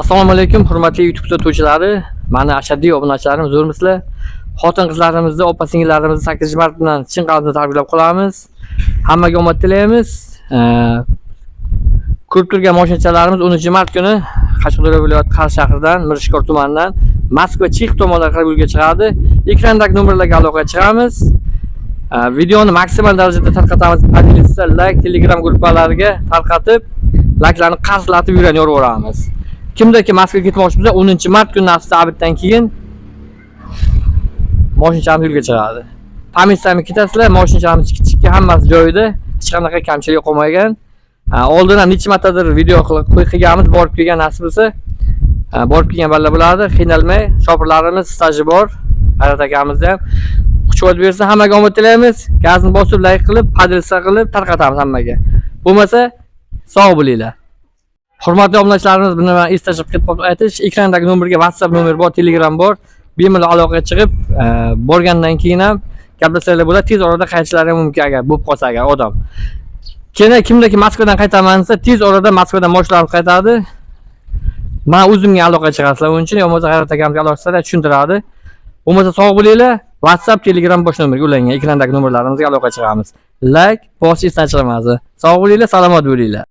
Assalomu alaykum, hurmatli YouTube kuzatuvchilari. Mani ashaddiy obunachilarim zo'rmisizlar. Xotin-qizlarimizni, opa-singillarimizni 8-mart bilan chin qalbdan tabriklab qolamiz. Hammaga omad tilaymiz. Ko'rib turgan mashinachalarimiz 10-mart kuni Qashqadaryo viloyati Qarshi shahridan, Mirishkor tumanidan Moskva Chix tomonlarga qarab yo'lga chiqadi. Ekrandagi nomerlarga aloqaga chiqamiz. Videoni maksimal darajada tarqatamiz. Podpisa, like, Telegram guruhlariga tarqatib, like'larni qarshilatib yuraveramiz. Kimdaki Moskvaga ketmoqchi bo'lsa, 10-mart kuni avtoobdan keyin mashinamiz yo'lga chiqadi. Pamisami ketasizlar, mashinamiz kichikka hammasi joyida, hech qanaqa kamchilik qolmagan. Oldindan necha martadir video qilganmiz, borib kelgan nasib bo'lsa, borib kelgan balla bo'ladi, qiynalmay, shopirlarimiz staji bor. Hayrat akamizni ham quchib bersa, hammaga omad tilaymiz. Gazni bosib, like qilib, podpisa qilib tarqatamiz hammaga. Bo'lmasa, sog' bo'linglar. Hurmatli obunachilarimiz, buni men eslatib ketib aytish, ekrandagi nomerga WhatsApp nomer bor, Telegram bor. Bemalol aloqaga chiqib, borgandan keyin ham gaplashsanglar bo'ladi. Tez orada qaytishlari ham mumkin agar bo'lib qolsa agar odam. Keyin kimdaki Moskvadan qaytaman desa, tez orada Moskvadan mashinalarimiz qaytadi. Men o'zimga aloqaga chiqasizlar. Uning uchun bo'lmasa Hayrat akamga aloqa qilsa tushuntiradi. Bo'lmasa sog' bo'linglar. WhatsApp, Telegram bosh nomerga ulangan ekrandagi nomerlarimizga aloqaga chiqamiz. Like, bosish esdan chiqmasin. Sog' bo'linglar, salomat bo'linglar.